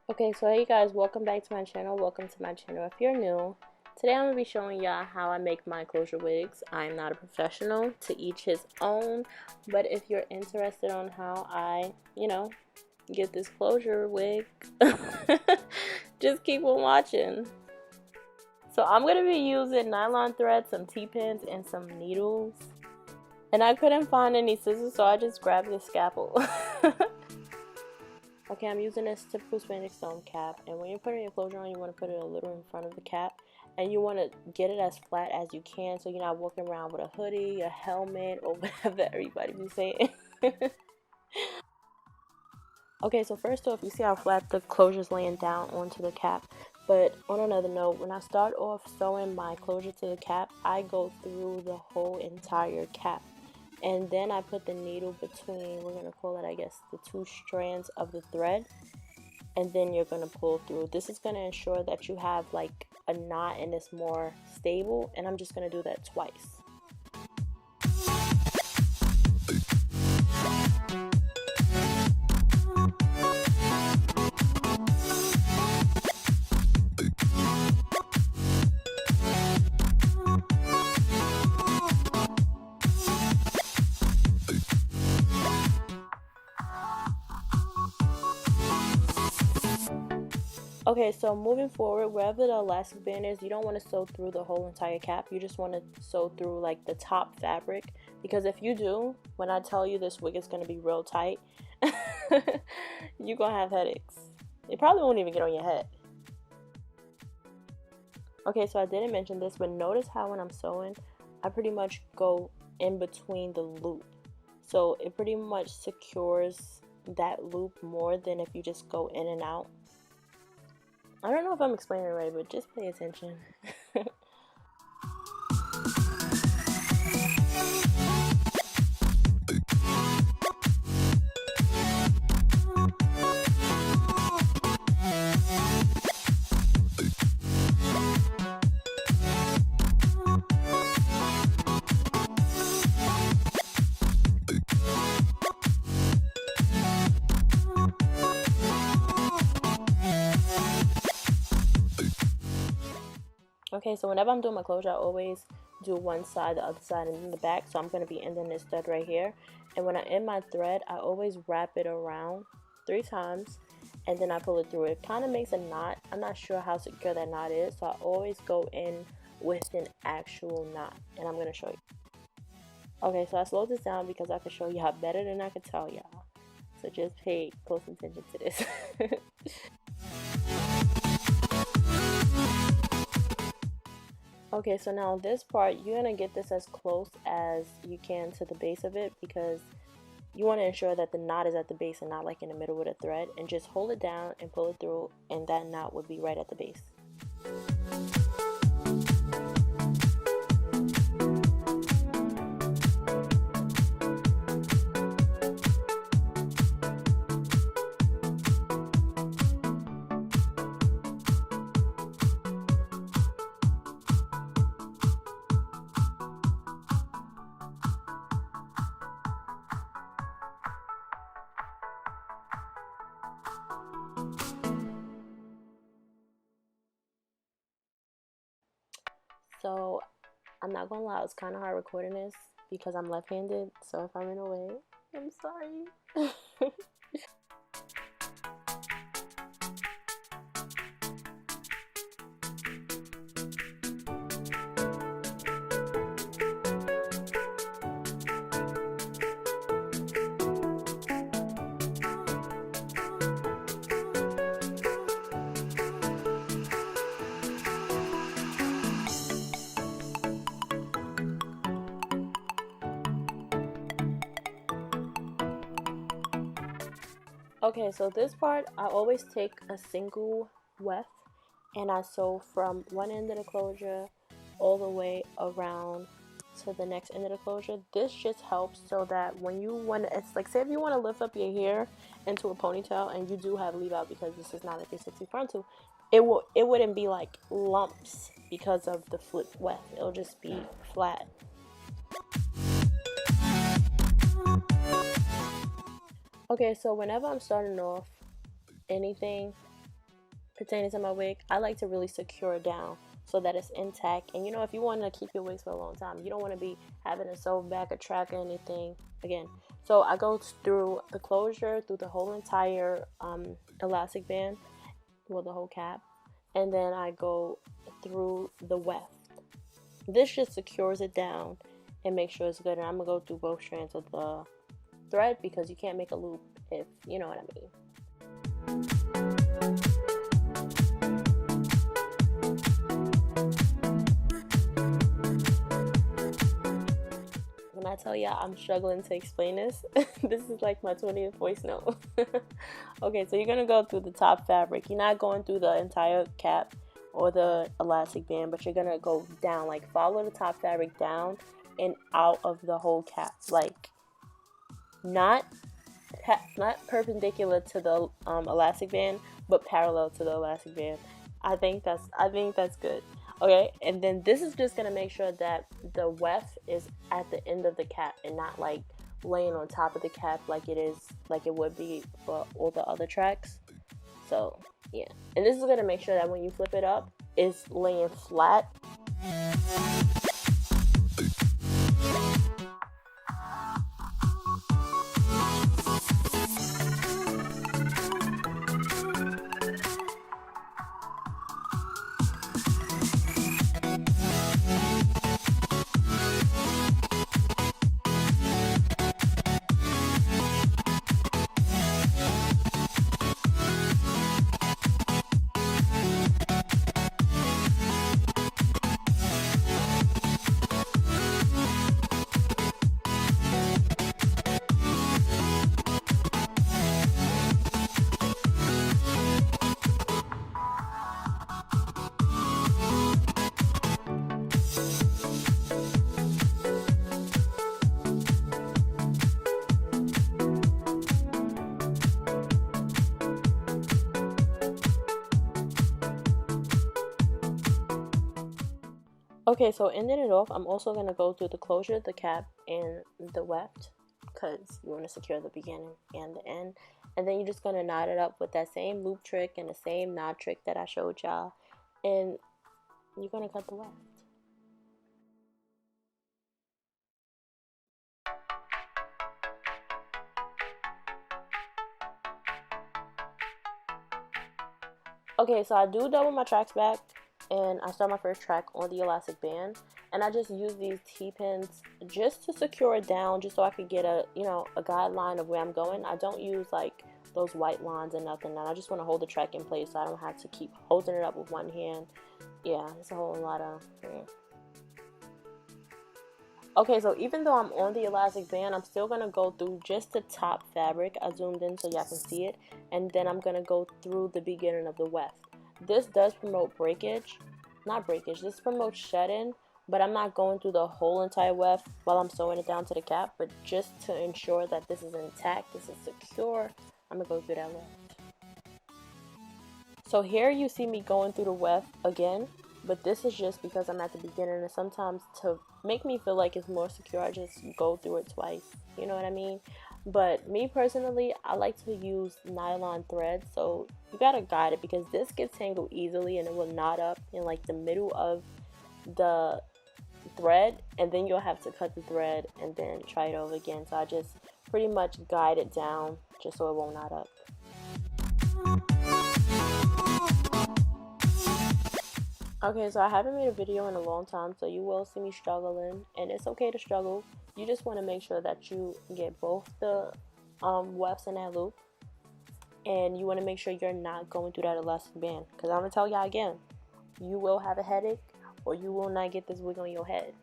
Okay, so hey guys, welcome back to my channel. Welcome to my channel if you're new. Today I'm going to be showing y'all how I make my closure wigs. I'm not a professional, to each his own, but if you're interested on how I, get this closure wig, just keep on watching. So I'm going to be using nylon thread, some T-pins, and some needles. And I couldn't find any scissors, so I just grabbed the scalpel. Okay, I'm using this typical Spanish stone cap, and when you're putting your closure on, you want to put it a little in front of the cap, and you want to get it as flat as you can so you're not walking around with a hoodie, a helmet, or whatever everybody be saying. Okay, so first off, you see how flat the closure's laying down onto the cap, but on another note, when I start off sewing my closure to the cap, I go through the whole entire cap. And then I put the needle between, we're going to call it, I guess, the two strands of the thread, and then you're going to pull through. This is going to ensure that you have like a knot and it's more stable, and I'm just going to do that twice. Okay, so moving forward, wherever the elastic band is, you don't want to sew through the whole entire cap. You just want to sew through like the top fabric, because if you do, when I tell you this wig is going to be real tight, you're going to have headaches. It probably won't even get on your head. Okay, so I didn't mention this, but notice how when I'm sewing, I pretty much go in between the loop. So it pretty much secures that loop more than if you just go in and out. I don't know if I'm explaining it right, but just pay attention. Okay, so whenever I'm doing my closure, I always do one side, the other side, and then the back. So I'm going to be ending this thread right here. And when I end my thread, I always wrap it around 3 times, and then I pull it through. It kind of makes a knot. I'm not sure how secure that knot is, so I always go in with an actual knot, and I'm going to show you. Okay, so I slowed this down because I could show y'all better than I could tell y'all. So just pay close attention to this. Okay, so now this part, you're going to get this as close as you can to the base of it, because you want to ensure that the knot is at the base and not like in the middle with a thread, and just hold it down and pull it through, and that knot would be right at the base. So I'm not gonna lie, it's kind of hard recording this because I'm left-handed, so if I'm in a way, I'm sorry. Okay, so this part, I always take a single weft and I sew from one end of the closure all the way around to the next end of the closure. This just helps so that when you want to, it's like, say if you want to lift up your hair into a ponytail and you do have leave out because this is not a 360 frontal, it wouldn't be like lumps because of the flip weft. It'll just be flat. Okay, so whenever I'm starting off anything, pertaining to my wig, I like to really secure it down so that it's intact. And you know, if you want to keep your wigs for a long time, you don't want to be having it sew back a track or anything again. So I go through the closure, through the whole entire elastic band, well, the whole cap, and then I go through the weft. This just secures it down and make sure it's good. And I'm gonna go through both strands of the thread because you can't make a loop, if you know what I mean. When I tell y'all I'm struggling to explain this, this is like my 20th voice note. Okay, so you're gonna go through the top fabric. You're not going through the entire cap or the elastic band, but you're gonna go down, like follow the top fabric down and out of the whole cap, like not perpendicular to the elastic band, but parallel to the elastic band. I think that's good. Okay, and then this is just gonna make sure that the weft is at the end of the cap and not like laying on top of the cap like it would be for all the other tracks. So yeah, and this is gonna make sure that when you flip it up, it's laying flat. Okay, so ending it off, I'm also going to go through the closure, the cap, and the weft, because you want to secure the beginning and the end. And then you're just going to knot it up with that same loop trick and the same knot trick that I showed y'all. And you're going to cut the weft. Okay, so I do double my tracks back, and I start my first track on the elastic band, and I just use these T-pins just to secure it down, just so I could get a guideline of where I'm going. I don't use like those white lines and nothing, and I just want to hold the track in place so I don't have to keep holding it up with one hand. Yeah, it's a whole lot of Okay, so even though I'm on the elastic band, I'm still going to go through just the top fabric. I zoomed in so y'all can see it, and then I'm going to go through the beginning of the weft. This does promote breakage, not breakage, this promotes shedding, but I'm not going through the whole entire weft while I'm sewing it down to the cap, but just to ensure that this is intact, this is secure, I'm going to go through that weft. So here you see me going through the weft again, but this is just because I'm at the beginning, and sometimes to make me feel like it's more secure, I just go through it twice, you know what I mean? But me personally, I like to use nylon thread, so you gotta guide it because this gets tangled easily and it will knot up in like the middle of the thread, and then you'll have to cut the thread and then try it over again. So I just pretty much guide it down just so it won't knot up. Okay, so I haven't made a video in a long time, so you will see me struggling, and it's okay to struggle. You just want to make sure that you get both the wefts in that loop, and you want to make sure you're not going through that elastic band, because I'm going to tell y'all again, you will have a headache, or you will not get this wig on your head.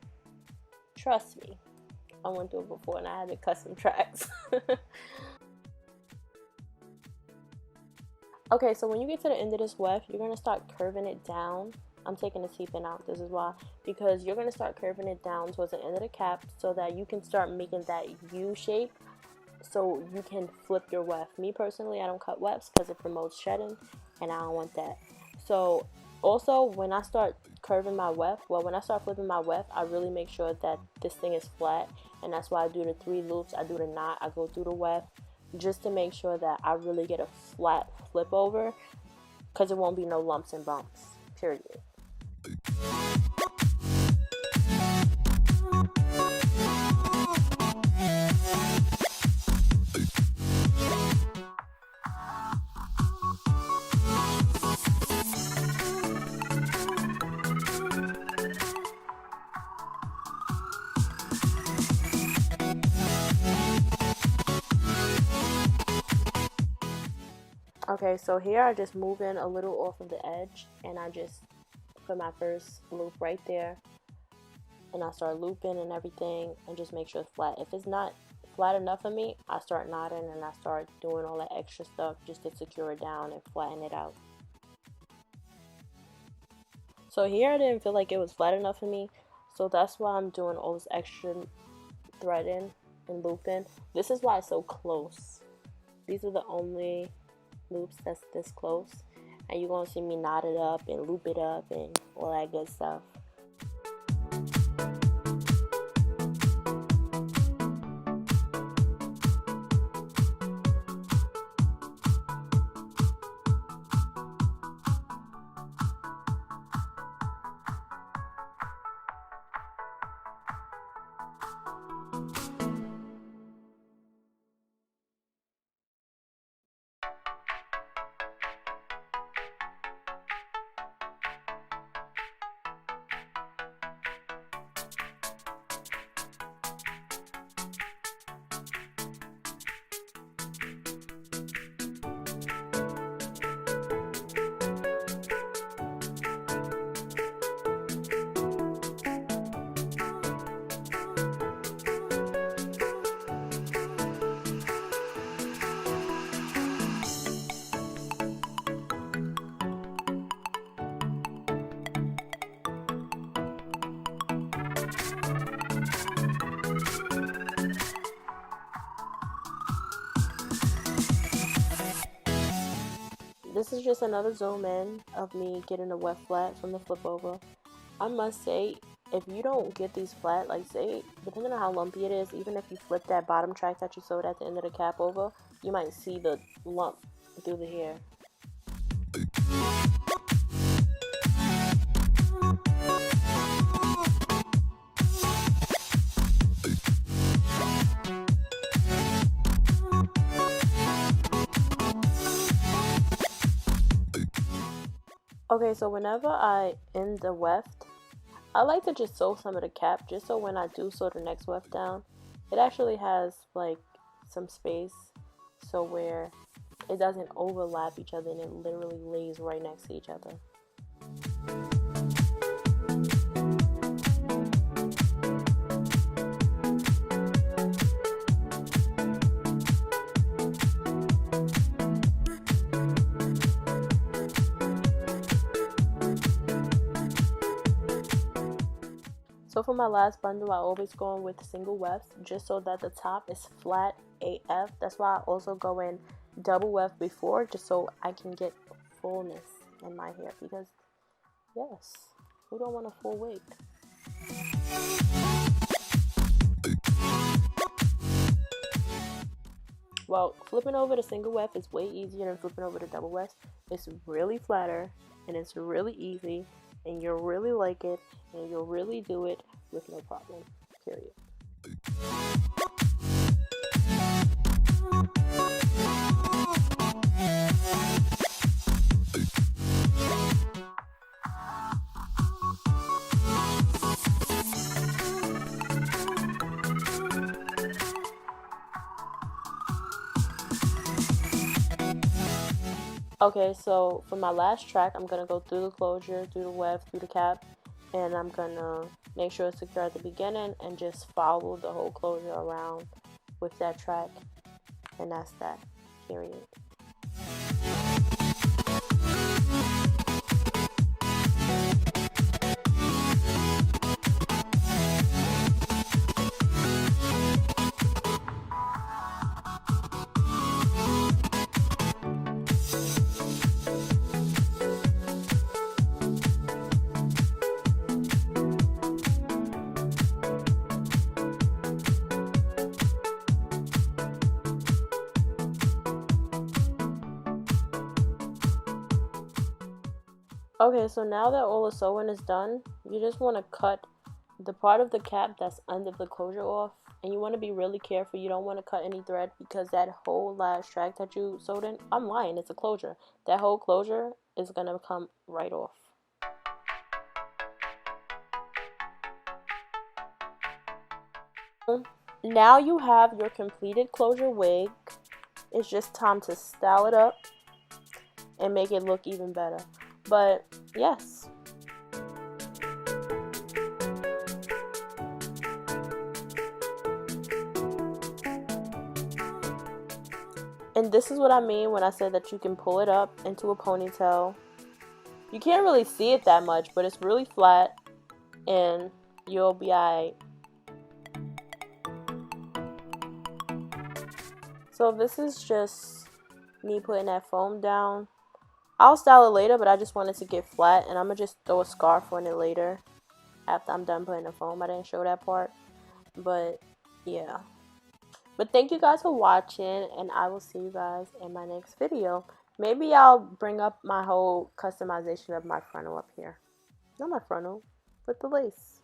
Trust me, I went through it before, and I had to cut some tracks. Okay, so when you get to the end of this weft, you're going to start curving it down. I'm taking the T-pin out, this is why, because you're going to start curving it down towards the end of the cap so that you can start making that U shape so you can flip your weft. Me personally, I don't cut wefts because it promotes shedding, and I don't want that. So also, when I start curving my weft, when I start flipping my weft, I really make sure that this thing is flat, and that's why I do the 3 loops, I do the knot, I go through the weft, just to make sure that I really get a flat flip over. because it won't be no lumps and bumps, period. Okay, so here I just move in a little off of the edge, and I just put my first loop right there, and I start looping and everything, and just make sure it's flat. If it's not flat enough for me, I start knotting and I start doing all that extra stuff just to secure it down and flatten it out. So here I didn't feel like it was flat enough for me, so that's why I'm doing all this extra threading and looping. This is why it's so close. These are the only loops that's this close, and you're gonna see me knot it up and loop it up and all that good stuff. This is just another zoom in of me getting a wet flat from the flip over. I must say, if you don't get these flat, like say, depending on how lumpy it is, even if you flip that bottom track that you sewed at the end of the cap over, you might see the lump through the hair. Okay, so whenever I end the weft, I like to just sew some of the cap, just so when I do sew the next weft down, it actually has like some space, so where it doesn't overlap each other and it literally lays right next to each other. So for my last bundle, I always go in with single wefts just so that the top is flat AF. That's why I also go in double weft before, just so I can get fullness in my hair, because yes, who don't want a full wig? Well, flipping over the single weft is way easier than flipping over the double weft. It's really flatter and it's really easy, and you'll really like it, and you'll really do it with no problem, period. Okay, so for my last track, I'm gonna go through the closure, through the weft, through the cap, and I'm gonna make sure it's secure at the beginning and just follow the whole closure around with that track, and that's that, period. Okay, so now that all the sewing is done, you just want to cut the part of the cap that's under the closure off, and you want to be really careful. You don't want to cut any thread because that whole last track that you sewed in, I'm lying, it's a closure. That whole closure is going to come right off. Now you have your completed closure wig. It's just time to style it up and make it look even better. But yes. And this is what I mean when I said that you can pull it up into a ponytail. You can't really see it that much, but it's really flat and you'll be alright. So this is just me putting that foam down. I'll style it later, but I just wanted to get flat, and I'm going to just throw a scarf on it later after I'm done putting the foam. I didn't show that part, but yeah. But thank you guys for watching, and I will see you guys in my next video. Maybe I'll bring up my whole customization of my frontal up here. Not my frontal, but the lace.